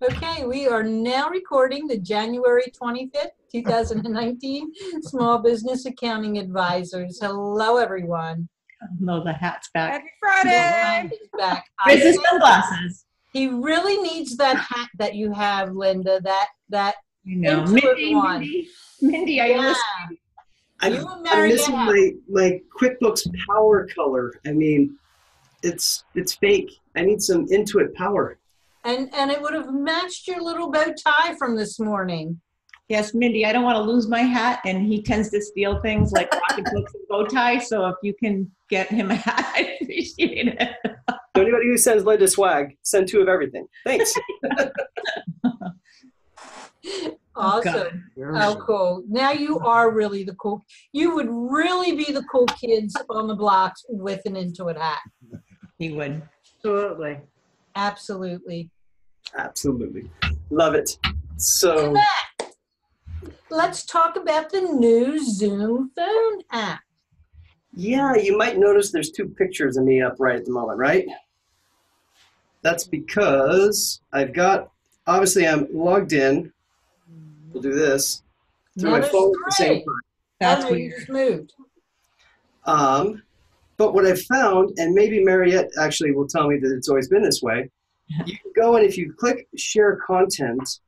Okay, we are now recording the January 25th, 2019 Small Business Accounting Advisors. Hello, everyone. No, the hat's back. Happy Friday! The hat is back. Where's the sunglasses? He really needs that hat that you have, Linda. That You know, intuitive one. Mindy, are you Yeah. listening? I'm missing my QuickBooks Power color. I mean, it's fake. I need some Intuit Power. And it would have matched your little bow tie from this morning. Yes, Mindy, I don't want to lose my hat, and he tends to steal things like pocketbooks and bow ties, so if you can get him a hat, I appreciate it. So anybody who sends Linda swag, send 2 of everything. Thanks. Awesome. Oh, cool. Now you are really the cool. You would really be the cool kids on the blocks with an Intuit hat. He would. Absolutely. Absolutely. Absolutely. Love it. So let's talk about the new Zoom phone app. yeah, you might notice there's 2 pictures of me up right at the moment, right? That's because obviously I'm logged in. We'll do this through my phone at the same time. That's weird. You just moved. But what I've found, and maybe Mariette actually will tell me that it's always been this way, you can go and if you click share content,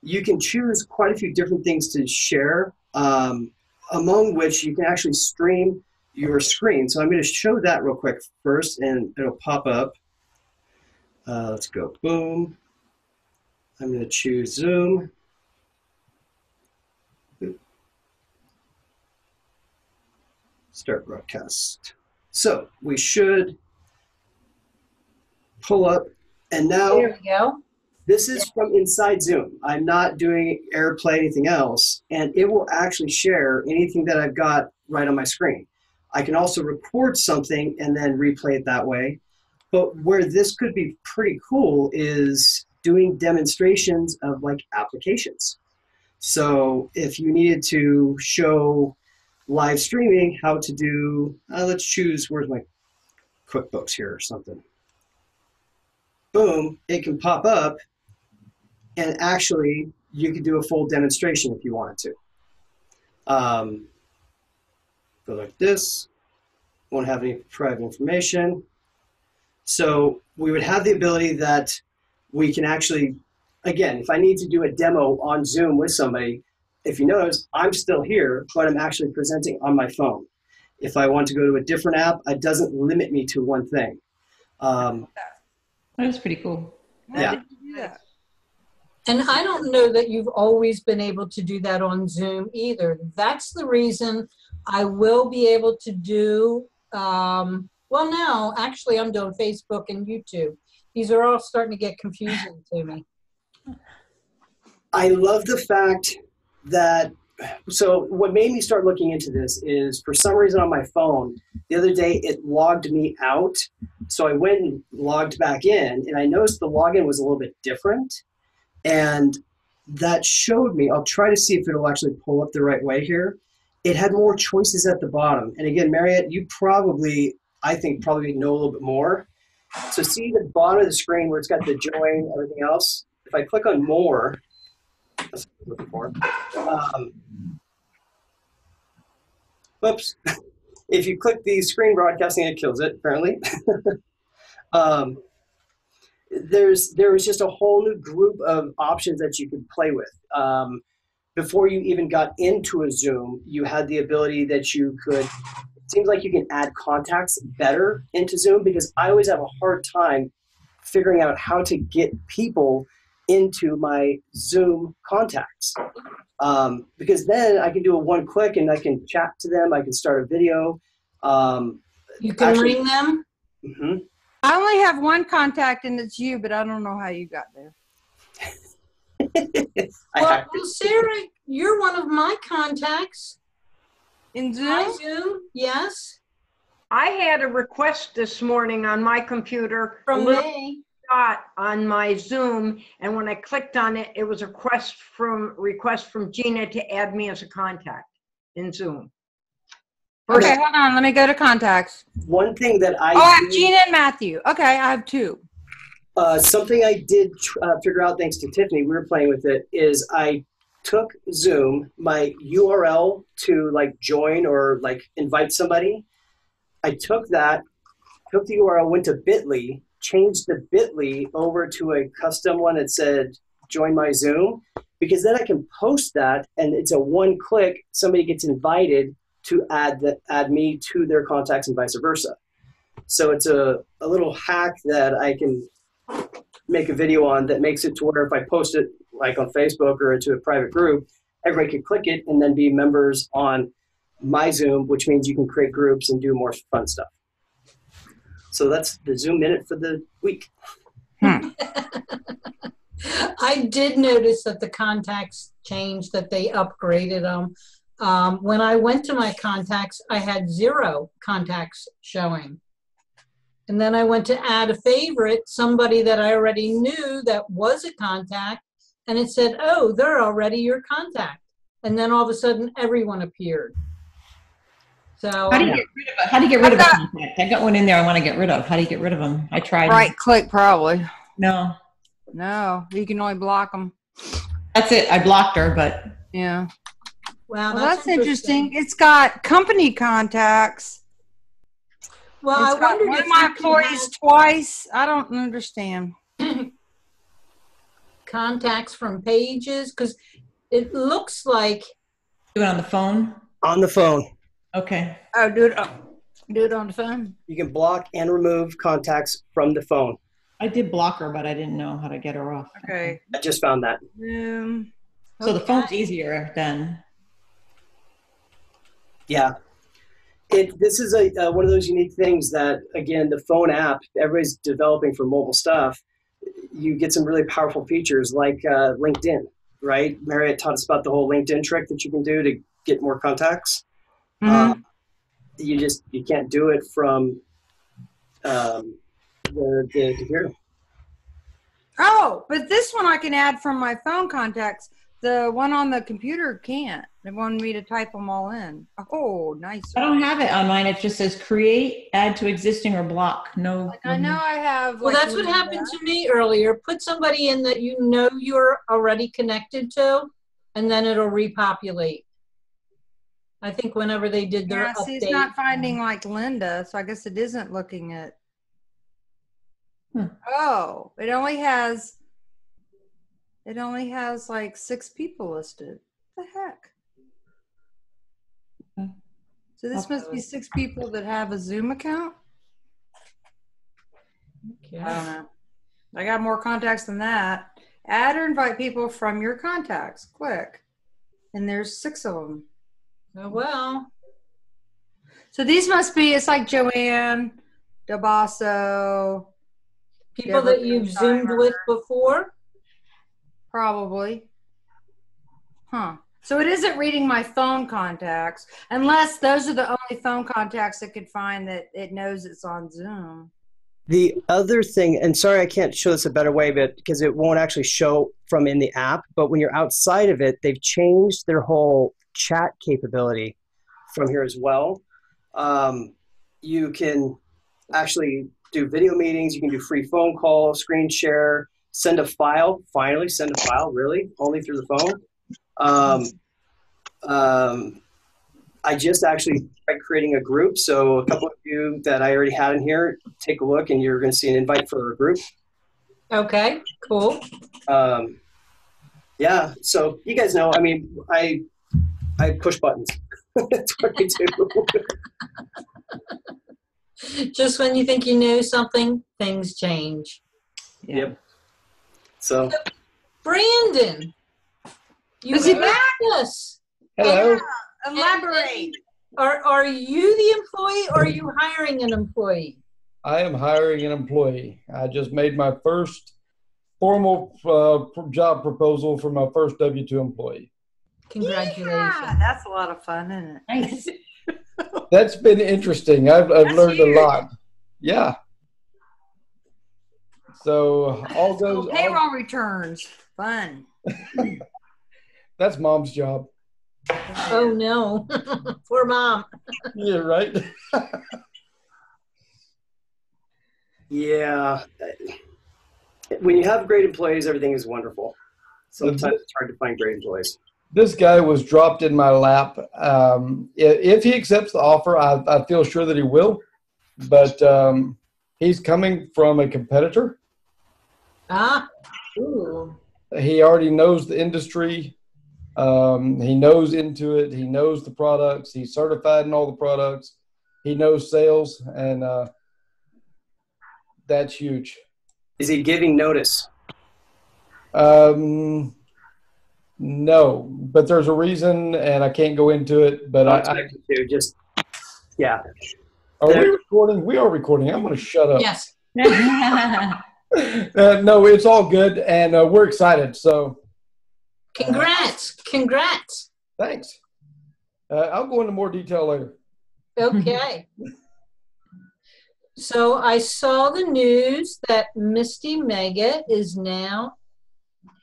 you can choose quite a few different things to share, among which you can actually stream your screen. So I'm going to show that real quick first, and it'll pop up. Let's go. Boom. I'm going to choose Zoom. Start broadcast. So we should pull up, and now There we go. this is from inside Zoom. I'm not doing AirPlay, anything else, and it will actually share anything that I've got right on my screen. I can also record something and then replay it that way. But where this could be pretty cool is doing demonstrations of like applications. So if you needed to show live streaming, how to do, let's choose, where's my QuickBooks here or something. Boom, it can pop up, and actually you could do a full demonstration if you wanted to. Go like this, won't have any private information. So we would have the ability that we can actually, again, if I need to do a demo on Zoom with somebody, if you notice, I'm still here, but I'm actually presenting on my phone. If I want to go to a different app, it doesn't limit me to one thing. That's pretty cool. Yeah. And I don't know that you've always been able to do that on Zoom either. That's the reason I will be able to do, well, now actually I'm doing Facebook and YouTube. These are all starting to get confusing to me. I love the fact that, so what made me start looking into this is for some reason on my phone, the other day it logged me out. So I went and logged back in, and I noticed the login was a little bit different. And that showed me, I'll try to see if it'll actually pull up the right way here. It had more choices at the bottom. And again, Mariette, you probably, I think, probably know a little bit more. So see the bottom of the screen where it's got the join, everything else? If I click on more, that's what I'm looking for. Whoops. If you click the screen broadcasting, it kills it, apparently. There was just a whole new group of options that you could play with. Before you even got into a Zoom, you had the ability that you could, it seems like you can add contacts better into Zoom, because I always have a hard time figuring out how to get people into my Zoom contacts. Because then I can do a one click and I can chat to them, I can start a video. You can actually, ring them? Mm-hmm. I only have one contact, and it's you, but I don't know how you got there. Well, Sarah, you're one of my contacts. In Zoom? Hi, Zoom, yes. I had a request this morning on my computer From a little me. dot on my Zoom, and when I clicked on it, it was a request from Gina to add me as a contact in Zoom. Okay, hold on. Let me go to contacts. One thing that I I have Gina and Matthew. Okay, I have 2. Something I did figure out, thanks to Tiffany, we were playing with it, is I took Zoom, my URL to like join or like invite somebody. I took the URL, went to Bitly, changed the Bitly over to a custom one that said, join my Zoom, because then I can post that and it's a one click, somebody gets invited to add me to their contacts and vice versa. So it's a little hack that I can make a video on that makes it to where if I post it like on Facebook or into a private group, everybody can click it and then be members on my Zoom, which means you can create groups and do more fun stuff. So that's the Zoom Minute for the week. I did notice that the contacts changed, that they upgraded them. When I went to my contacts, I had 0 contacts showing. And then I went to add a favorite, somebody that I already knew that was a contact, and it said, oh, they're already your contact. And then all of a sudden, everyone appeared. So How do you get rid of a contact? I got one in there I want to get rid of. How do you get rid of them? I tried. Right click probably. No. No, you can only block them. That's it. I blocked her, but. Yeah. wow, Well, that's interesting. It's got company contacts. Well, It's I got wondered one if of my you could employees have twice. I don't understand. contacts from pages, because it looks like Do it on the phone? On the phone, Okay. Oh, do it on the phone. you can block and remove contacts from the phone. I did block her, but I didn't know how to get her off. Okay. I just found that. So the phone's easier then. Yeah. This is one of those unique things that, again, the phone app, everybody's developing for mobile stuff. You get some really powerful features like LinkedIn, right? Marriott taught us about the whole LinkedIn trick that you can do to get more contacts. Mhm. You can't do it from the computer. Oh, but this one I can add from my phone contacts. The one on the computer can't. They wanted me to type them all in. Oh, nice. I don't have it on mine. It just says create, add to existing, or block. No. Like I know I have. well, like, that's what Linda. happened to me earlier. Put somebody in that you know you're already connected to, and then it'll repopulate. I think whenever they did their Yeah, update. see, it's not finding like Linda, so I guess it isn't looking at. Oh, it only has like 6 people listed. What the heck? Okay. So this must be 6 people that have a Zoom account? Okay. I don't know. I got more contacts than that. Add or invite people from your contacts. Click. And there's 6 of them. Oh, well, So these must be, it's like Joanne, DeBasso, people that you've Zoomed with before. probably. Huh. So it isn't reading my phone contacts, unless those are the only phone contacts it could find that it knows it's on Zoom. The other thing, and sorry I can't show this a better way, but because it won't actually show from in the app, but when you're outside of it, they've changed their whole chat capability from here as well. You can actually do video meetings, you can do free phone call, screen share, send a file, finally send a file, really, only through the phone. I just actually tried creating a group, so a couple of you that I already had in here, take a look and you're going to see an invite for a group. Okay, cool. Yeah, so you guys know, I mean, I push buttons. That's what I do. Just when you think you know something, things change. Yeah. Yep. So, Brandon, you Is he heard back? this. Hello. Elaborate. Are you the employee or are you hiring an employee? I am hiring an employee. I just made my first formal job proposal for my first W-2 employee. Congratulations. Yeah, that's a lot of fun, isn't it? Nice. That's been interesting. I've learned huge. a lot. Yeah. So all goes. Payroll returns. Fun. That's mom's job. Oh no, poor mom. Yeah, right. yeah. When you have great employees, everything is wonderful. Sometimes it's hard to find great employees. This guy was dropped in my lap. If he accepts the offer, I feel sure that he will. But he's coming from a competitor. Ooh. He already knows the industry. He knows Intuit. He knows the products. He's certified in all the products. He knows sales, and that's huge. Is he giving notice? No, but there's a reason, and I can't go into it. But yeah. Are we recording? We are recording. I'm going to shut up. Yes. No, it's all good, and we're excited. So, Congrats. thanks. I'll go into more detail later. Okay. So I saw the news that Misty Mega is now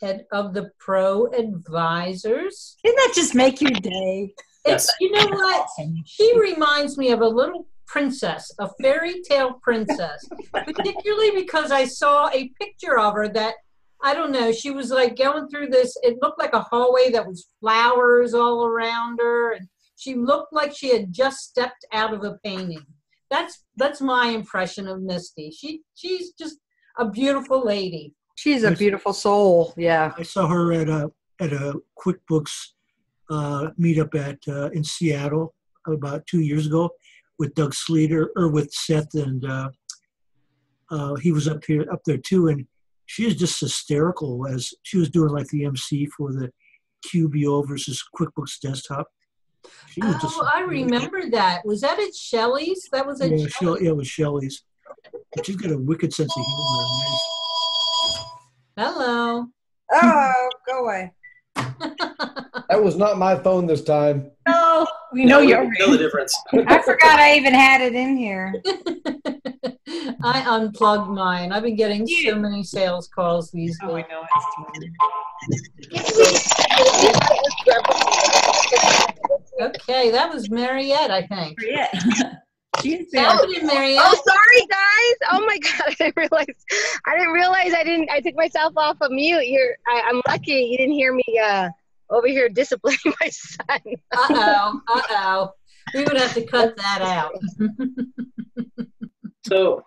head of the ProAdvisors. Didn't that just make your day? It's, you know what? She reminds me of a little princess, a fairy tale princess, particularly because I saw a picture of her that, I don't know, she was like going through this, it looked like a hallway that was flowers all around her, and she looked like she had just stepped out of a painting. That's my impression of Misty. She's just a beautiful lady. She's a beautiful soul. Yeah. I saw her at a QuickBooks meetup in Seattle about 2 years ago with Doug Sleater, or with Seth, and he was up there too. And she is just hysterical, as she was doing like the MC for the QBO versus QuickBooks Desktop. I remember that. Was that at Shelley's? That was at Shelley's. Yeah, it was Shelley's. But she's got a wicked sense of humor. Hello. Oh, go away. That was not my phone this time. No, we know you're know the difference. I forgot I even had it in here. I unplugged mine. I've been getting so many sales calls these days. Oh, I know Okay, that was Mariette, I think. She's That was Mariette. Oh, sorry, guys. Oh my God, I didn't realize I took myself off of mute. I'm lucky you didn't hear me over here disciplining my son. Uh-oh. We would have to cut that out. So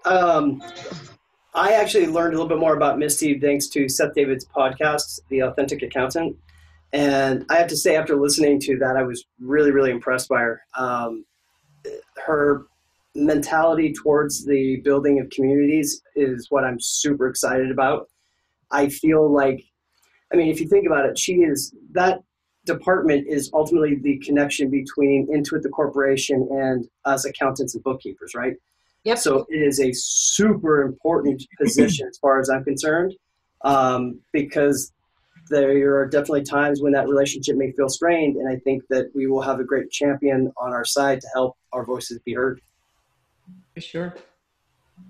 I actually learned a little bit more about Misty thanks to Seth David's podcast, The Authentic Accountant. And I have to say, after listening to that, I was really, really impressed by her. Her mentality towards the building of communities is what I'm super excited about. I feel like, if you think about it, that department is ultimately the connection between Intuit, the corporation, and us accountants and bookkeepers, right? Yep. So it is a super important position as far as I'm concerned, because there are definitely times when that relationship may feel strained, and I think that we will have a great champion on our side to help our voices be heard. For sure.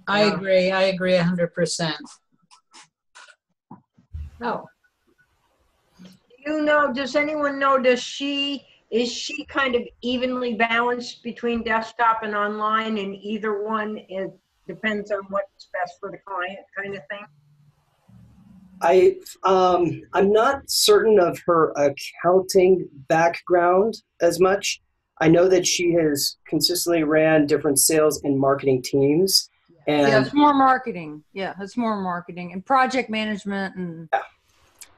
I agree 100%. Oh. Does anyone know, is she kind of evenly balanced between desktop and online, and either one depends on what's best for the client kind of thing? I'm not certain of her accounting background as much. I know that she has consistently ran different sales and marketing teams. And it's more marketing. Yeah, it's more marketing and project management and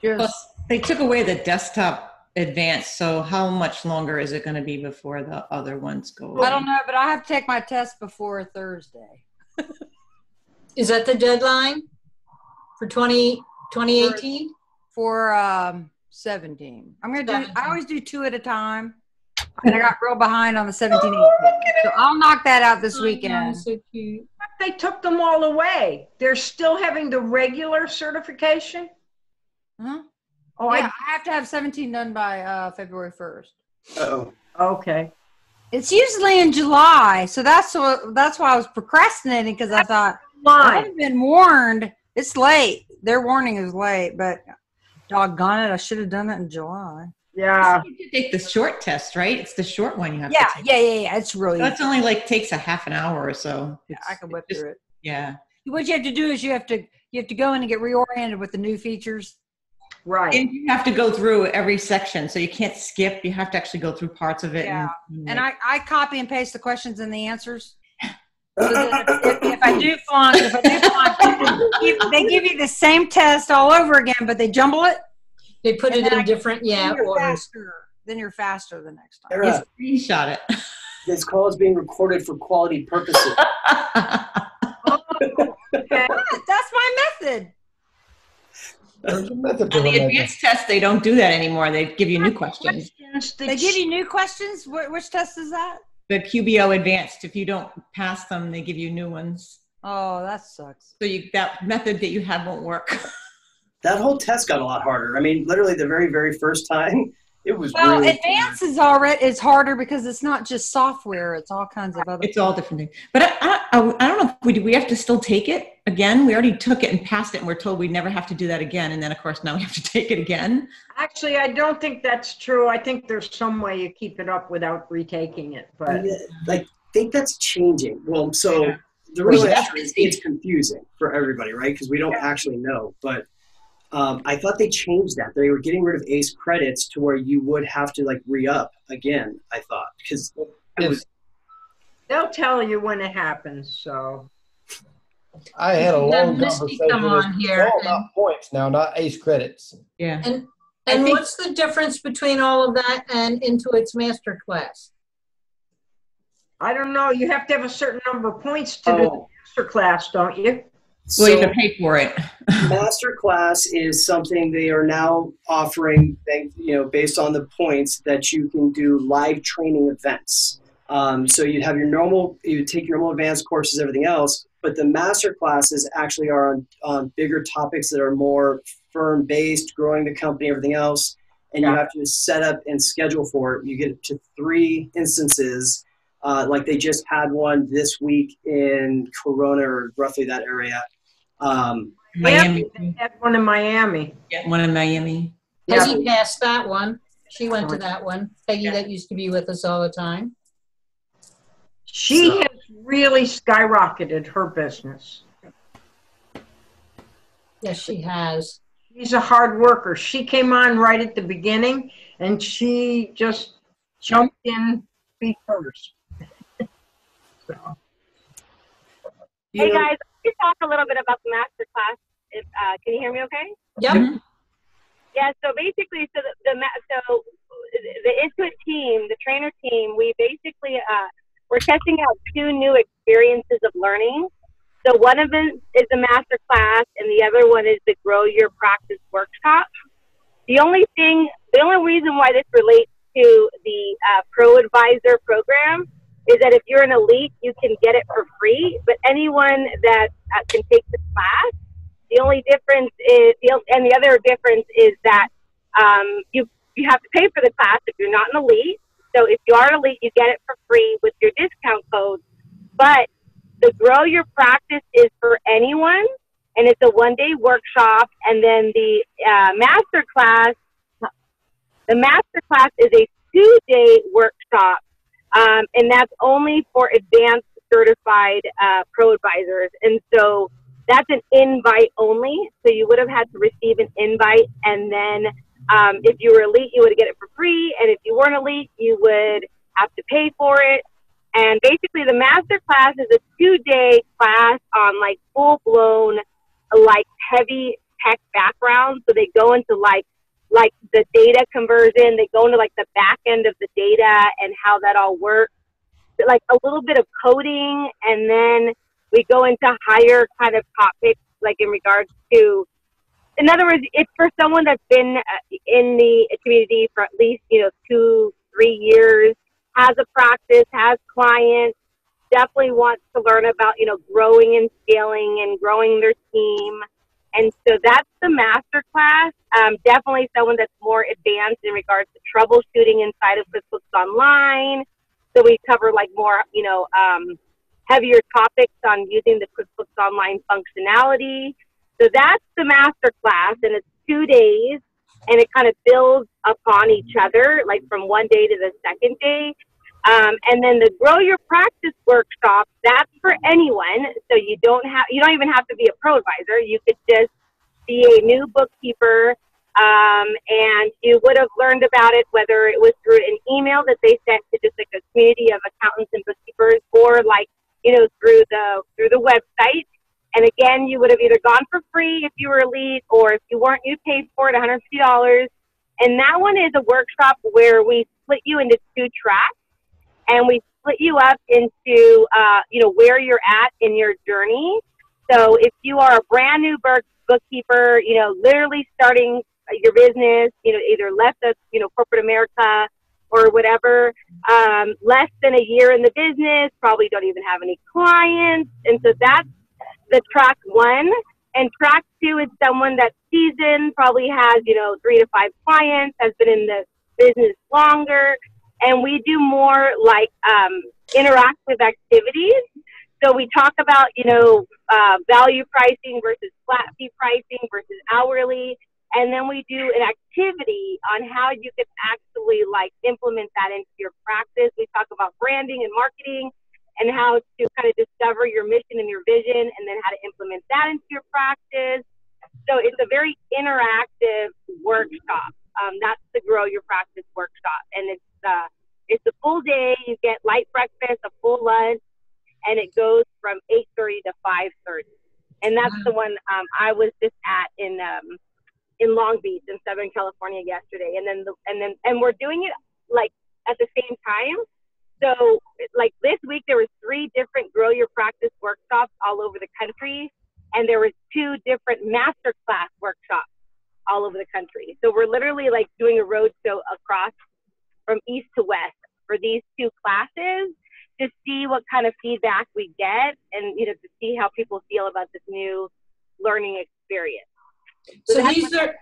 Plus, they took away the desktop advanced, so how much longer is it going to be before the other ones go away? I don't know, but I have to take my test before Thursday. Is that the deadline for 2018? For 17. I'm going to do, I always do 2 at a time. And I got real behind on the 17, 18. So I'll knock that out this weekend. So cute. They took them all away. They're still having the regular certification? Huh? Oh, yeah, I have to have 17 done by February 1st. Uh-oh. Okay. It's usually in July, so that's why I was procrastinating, because I thought, I've been warned. It's late. Their warning is late, but doggone it, I should have done it in July. Yeah. You can take the short test, right? It's the short one you have to take. Yeah. It's really. That's only takes a half an hour or so. Yeah, I can whip through it. Yeah. what you have to do is you have to go in and get reoriented with the new features. Right. And you have to go through every section, so you can't skip. You have to actually go through parts of it. Yeah. And I copy and paste the questions and the answers. So that if I do flunk, they give you the same test all over again, but they jumble it. They put it in different, orders. Then you're faster the next time. Sarah, screenshot it. this call is being recorded for quality purposes. Okay. That's my method. There's a method to On the the advanced test, they don't do that anymore. They give you new questions. They give you new questions? Which test is that? The QBO advanced, if you don't pass them, they give you new ones. Oh, that sucks. So that method that you had won't work. That whole test got a lot harder. I mean, literally the very, very first time, it was Well, really advanced is harder because it's not just software; it's all kinds of other. It's all different things. But I don't know if we have to still take it again. We already took it and passed it, and we're told we never have to do that again. And then, of course, now we have to take it again. Actually, I don't think that's true. I think there's some way you keep it up without retaking it. But I think that's changing. Well, so the real answer is it's confusing for everybody, right? Because we don't actually know. But I thought they changed that. They were getting rid of ACE credits to where you would have to like re-up again, I thought. Because it was. they'll tell you when it happens. So I had a long Misty conversation. come on It's here all about points now, not ACE credits. Yeah. And what's the difference between all of that and Intuit's master class? I don't know. You have to have a certain number of points to do the master class, don't you? Well, you have to pay for it. Masterclass is something they are now offering, based on the points that you can do live training events. So you have you take your normal advanced courses, everything else, but the master classes actually are on bigger topics that are more firm-based, growing the company, everything else, and you have to set up and schedule for it. You get to 3 instances, like they just had one this week in Corona or roughly that area. Miami. They had one in Miami. Yeah, one in Miami. Peggy passed that one. She went to that one. Peggy that used to be with us all the time. She has really skyrocketed her business. Yes, she has. She's a hard worker. She came on right at the beginning, and she just jumped in feet first. Hey guys, let's talk a little bit about the master class. Can you hear me okay? Yep. Mm-hmm. Yeah, so basically, so the Intuit team, the trainer team, we basically, we're testing out 2 new experiences of learning. So one of them is the master class, and the other one is the Grow Your Practice workshop. The only reason why this relates to the ProAdvisor program is that if you're an elite, you can get it for free. But anyone that can take the class, the only difference is, and the other difference is that you have to pay for the class if you're not an elite. So if you are an elite, you get it for free with your discount code. But the Grow Your Practice is for anyone, and it's a 1-day workshop. And then the master class is a 2-day workshop. And that's only for advanced certified ProAdvisors. And so that's an invite only. So you would have had to receive an invite. And then if you were elite, you would get it for free. And if you weren't elite, you would have to pay for it. And basically the master class is a 2-day class on like full-blown, like heavy tech background. So they go into like the data conversion, they go into like the back end of the data and how that all works, like a little bit of coding, and then we go into higher kind of topics, like in regards to, in other words, it's for someone that's been in the community for at least, 2-3 years, has a practice, has clients, definitely wants to learn about, growing and scaling and growing their team. And so that's the master class. Definitely someone that's more advanced in regards to troubleshooting inside of QuickBooks Online. So we cover like more, heavier topics on using the QuickBooks Online functionality. So that's the master class, and it's 2 days, and it kind of builds upon each other, like from one day to the second day. And then the Grow Your Practice workshop, that's for anyone. So you don't even have to be a pro advisor. You could just be a new bookkeeper, and you would have learned about it, whether it was through an email that they sent to just like a community of accountants and bookkeepers, or like, through the website. And again, you would have either gone for free if you were elite, or if you weren't, you paid for it, $150. And that one is a workshop where we split you into 2 tracks, and we split you up into, where you're at in your journey. So if you are a brand new bookkeeper, literally starting your business, either left us, corporate America or whatever, less than a year in the business, probably don't even have any clients. And so that's the track 1. And track 2 is someone that's seasoned, probably has, 3 to 5 clients, has been in the business longer. And we do more like interactive activities. So we talk about, value pricing versus flat fee pricing versus hourly. And then we do an activity on how you can actually like implement that into your practice. We talk about branding and marketing and how to kind of discover your mission and your vision, and then how to implement that into your practice. So it's a very interactive workshop. That's the Grow Your Practice workshop. And it's a full day. You get light breakfast, a full lunch, and it goes from 8:30 to 5:30. And that's the one I was just at in Long Beach in Southern California yesterday. And we're doing it like at the same time. So like this week there was 3 different Grow Your Practice workshops all over the country, and there was 2 different masterclass workshops all over the country. So we're literally like doing a road show across from east to west for these 2 classes, to see what kind of feedback we get, and to see how people feel about this new learning experience. So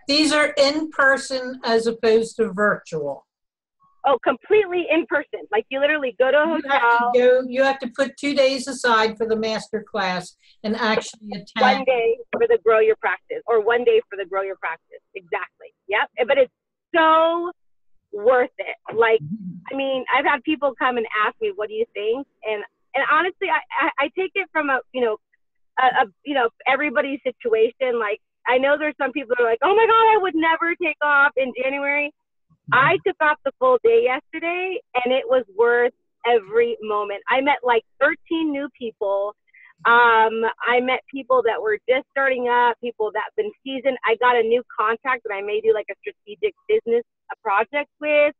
these are in person as opposed to virtual. Oh, completely in person. Like you literally go to a hotel. You have to put 2 days aside for the master class and actually attend. 1 day for the Grow Your Practice, or 1 day for the Grow Your Practice. Exactly. Yep. But it's so worth it. Like, I mean, I've had people come and ask me, what do you think? And honestly, I take it from everybody's situation. Like, I know there's some people that are like, oh my God, I would never take off in January. I took off the full day yesterday, and it was worth every moment. I met like 13 new people. I met people that were just starting up, people that have been seasoned. I got a new contact that I may do like a strategic business project with.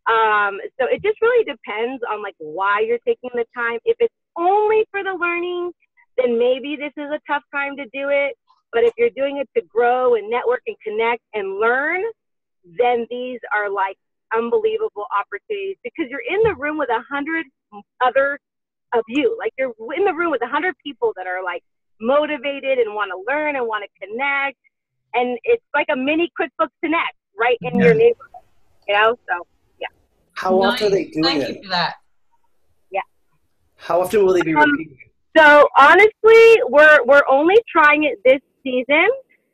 So it just really depends on like why you're taking the time. If it's only for the learning, then maybe this is a tough time to do it. But if you're doing it to grow and network and connect and learn, then these are like unbelievable opportunities, because you're in the room with 100 other of you. Like you're in the room with 100 people that are like motivated and want to learn and want to connect. And it's like a mini QuickBooks Connect right in your neighborhood, So, yeah. How often are they doing Thank it? you for that. Yeah. How often will they be repeating? So honestly, we're only trying it this season.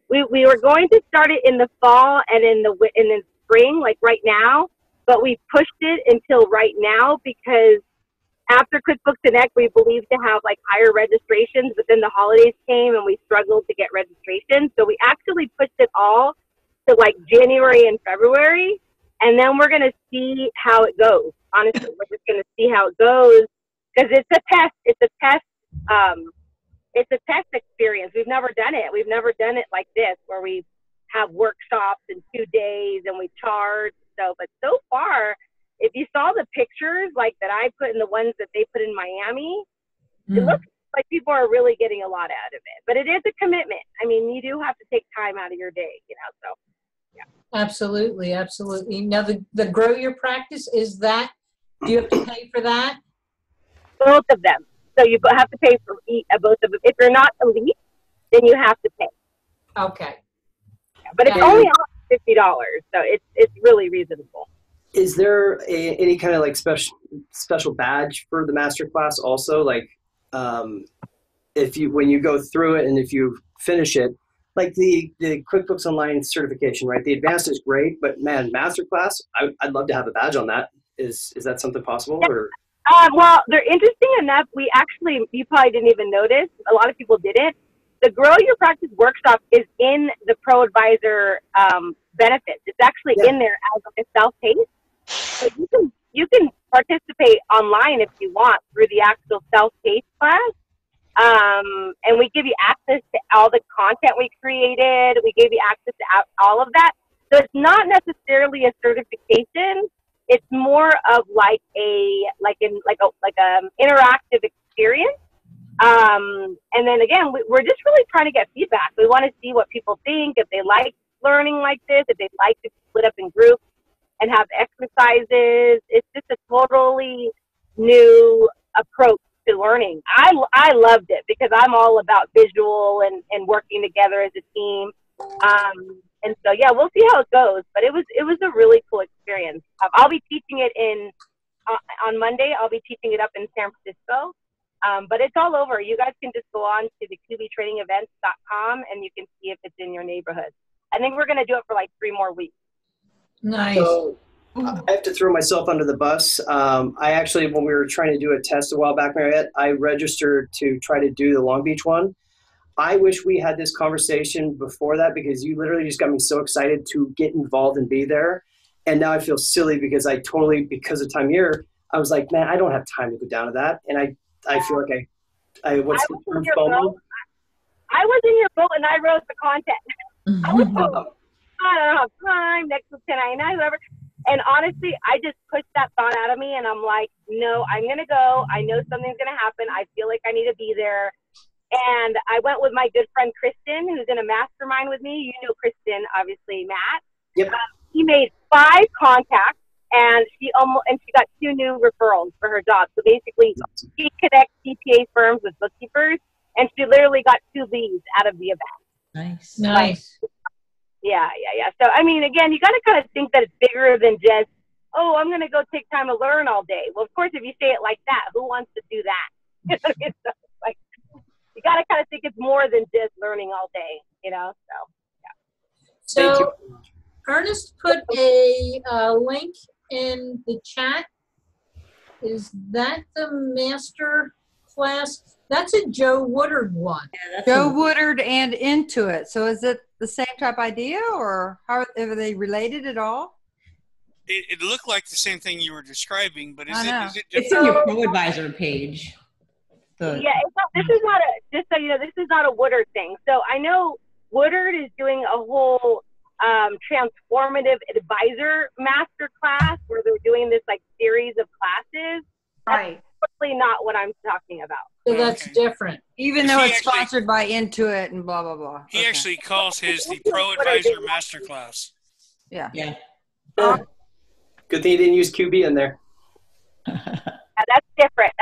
We were going to start it in the fall and in the spring, like right now, but we pushed it until right now because after QuickBooks Connect, we believed to have like higher registrations, but then the holidays came and we struggled to get registrations. So we actually pushed it all to like January and February, and then we're going to see how it goes. Honestly, we're just going to see how it goes, because it's a test. It's a test. It's a test experience. We've never done it. We've never done it like this, where we have workshops in 2 days and we charge. But so far, if you saw the pictures like that I put and the ones that they put in Miami, it looks like people are really getting a lot out of it. But it is a commitment. I mean, you do have to take time out of your day, So, yeah. Absolutely, absolutely. Now, the Grow Your Practice, do you have to pay for that? Both of them. So you have to pay for both of them. If you're not elite, then you have to pay. Okay. But it's only $50, so it's really reasonable. Is there any kind of like special badge for the master class also? Like, when you go through it and if you finish it, like the QuickBooks Online certification, right? The advanced is great, but man, master class, I'd love to have a badge on that. Is that something possible? Yeah. Or? Well, they're interesting enough. We actually, you probably didn't even notice. A lot of people didn't. The Grow Your Practice workshop is in the ProAdvisor benefits. It's actually in there as a self-paced. So you can participate online if you want through the actual self-paced class. And we give you access to all the content we created. We gave you access to all of that. So it's not necessarily a certification. It's more of like an interactive experience. And then again, we're just really trying to get feedback. We want to see what people think, if they like learning like this, if they'd like to split up in groups and have exercises. It's just a totally new approach to learning. I loved it because I'm all about visual and working together as a team. And so, yeah, we'll see how it goes. But it was a really cool experience. I'll be teaching it on Monday. I'll be teaching it up in San Francisco. But it's all over. You guys can just go on to the QBTrainingEvents.com and you can see if it's in your neighborhood. I think we're going to do it for like 3 more weeks. Nice. So I have to throw myself under the bus. I actually, when we were trying to do a test a while back, Mariette, I registered to try to do the Long Beach one. I wish we had this conversation before that because you literally just got me so excited to get involved and be there. And now I feel silly because because of time of year, I was like, man, I don't have time to go down to that. And I feel like what's the term, FOMO? I was in your boat and I wrote the content. I don't have time, next to 1099, whoever. And honestly, I just pushed that thought out of me and I'm like, no, I'm going to go. I know something's going to happen. I feel like I need to be there. And I went with my good friend, Kristen, who's in a mastermind with me. You know Kristen, obviously, Matt. Yep. He made 5 contacts and she got 2 new referrals for her job. So basically, she connects CPA firms with bookkeepers and she literally got 2 leads out of the event. Nice. Yeah. So, I mean, again, you got to kind of think that it's bigger than just, oh, I'm going to go take time to learn all day. Well, of course, if you say it like that, who wants to do that? You know what I mean? So, like, you got to kind of think it's more than just learning all day, you know? So, yeah. So, Ernest put a link in the chat. Is that the master class? That's a Joe Woodard one. Yeah, Joe Woodard and Intuit. So is it the same type idea or are they related at all? It looked like the same thing you were describing, but is it different? It's in your ProAdvisor page. Yeah, this is not just so you know, this is not a Woodard thing. So I know Woodard is doing a whole transformative advisor master class where they're doing this like series of classes. Right. That's totally not what I'm talking about. So that's different. Even though it's sponsored by Intuit and blah, blah, blah. He actually calls his the ProAdvisor Masterclass. Yeah. Good thing you didn't use QB in there. That's different.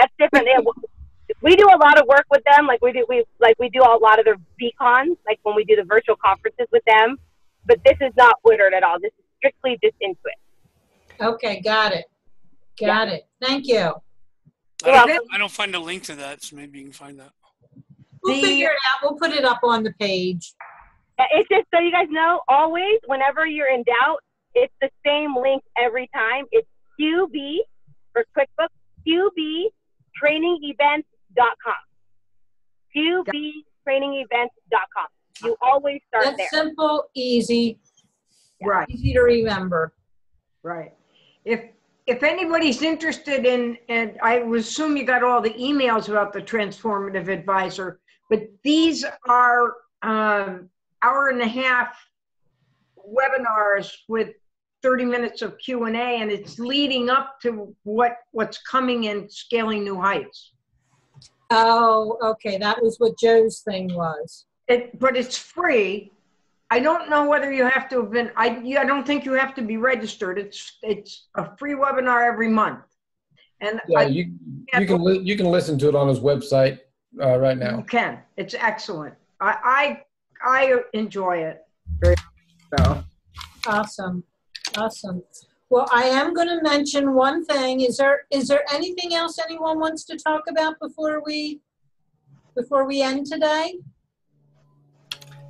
We do a lot of work with them. Like we do a lot of their VCons, like when we do the virtual conferences with them. But this is not Woodard at all. This is strictly just Intuit. Okay, got it. Got it. Thank you. I don't find a link to that, so maybe you can find that. We'll figure it out. We'll put it up on the page. It's just so you guys know, always, whenever you're in doubt, it's the same link every time. It's QB for QuickBooks, QBTrainingEvents.com. QBTrainingEvents.com. You always start there. That's simple, easy, Right. easy to remember. Right. If anybody's interested in, and I would assume you got all the emails about the Transformative Advisor, but these are hour-and-a-half webinars with 30 minutes of Q&A, and it's leading up to what's coming in Scaling New Heights. Oh, okay. That was what Joe's thing was. But it's free. I don't know whether you have to have been, I don't think you have to be registered. It's a free webinar every month. And Yeah, you can listen to it on his website right now. You can. It's excellent. I enjoy it very much. Awesome. Awesome. Well, I am going to mention one thing. Is there anything else anyone wants to talk about before we end today?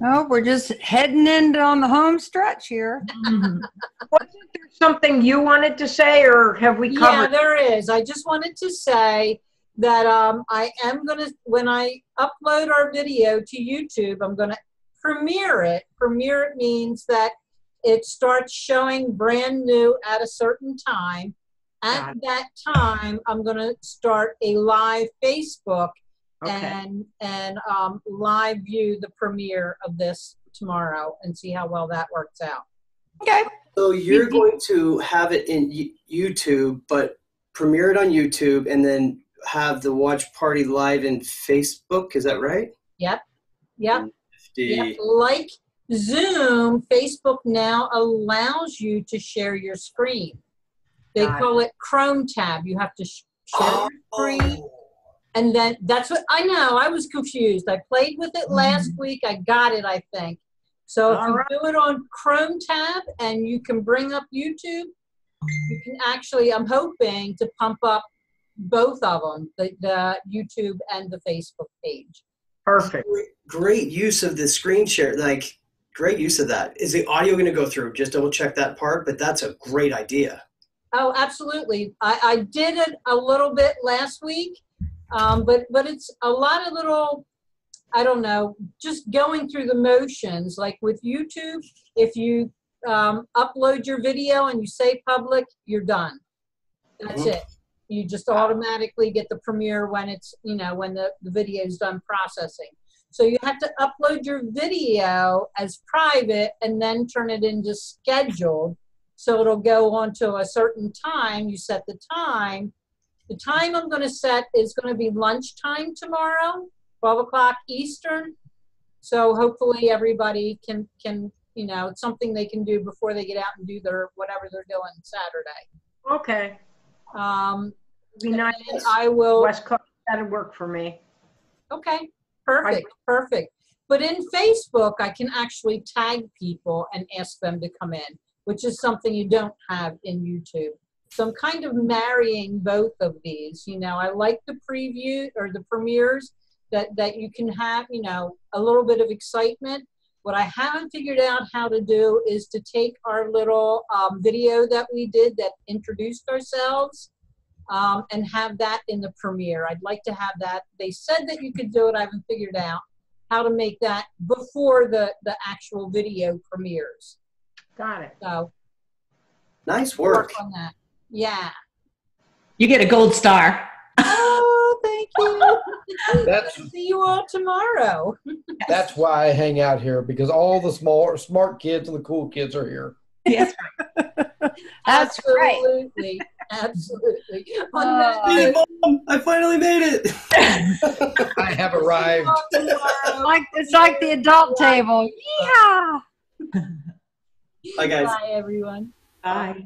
Oh, we're just heading into on the home stretch here. Wasn't there something you wanted to say, or have we Yeah, covered? there is. I just wanted to say that I am going to, when I upload our video to YouTube, I'm going to premiere it. Premiere it means that it starts showing brand new at a certain time. At that time, I'm going to start a live Facebook and live view the premiere of this tomorrow and see how well that works out. Okay. So you're going to have it in YouTube, but premiere it on YouTube and then have the watch party live in Facebook. Is that right? Yep. Like Zoom, Facebook now allows you to share your screen. They call it Chrome tab. You have to share your screen. And then that's what I know. I was confused. I played with it last week. I got it, I think. So if you do it on Chrome tab and you can bring up YouTube, you can actually, I'm hoping to pump up both of them, the YouTube and the Facebook page. Perfect. Great use of the screen share. Like, great use of that. Is the audio going to go through? Just double check that part, but that's a great idea. Oh, absolutely. I did it a little bit last week, but it's a lot of little, I don't know, just going through the motions. Like with YouTube, if you upload your video and you say public, you're done. That's it. You just automatically get the premiere when it's, you know, when the video is done processing. So you have to upload your video as private and then turn it into scheduled. So it'll go on to a certain time. You set the time. The time I'm going to set is going to be lunchtime tomorrow, 12 o'clock Eastern. So hopefully everybody can, you know, it's something they can do before they get out and do their, whatever they're doing Saturday. Okay. Be nice. I will. West Coast, that'll work for me. Okay. Perfect. But in Facebook, I can actually tag people and ask them to come in, which is something you don't have in YouTube. So I'm kind of marrying both of these. You know, I like the preview or the premieres that you can have, you know, a little bit of excitement. What I haven't figured out how to do is to take our little video that we did that introduced ourselves and have that in the premiere. I'd like to have that. They said that you could do it. I haven't figured out how to make that before the actual video premieres. Got it. So nice work on that. Yeah. You get a gold star. Oh, thank you. See you all tomorrow. That's why I hang out here, because all the smart kids and the cool kids are here. Yes. That's Absolutely. right. Absolutely. Hey, Mom, I finally made it. I have arrived. It's like the adult table. Yeah. Bye, guys. Bye, everyone. Bye.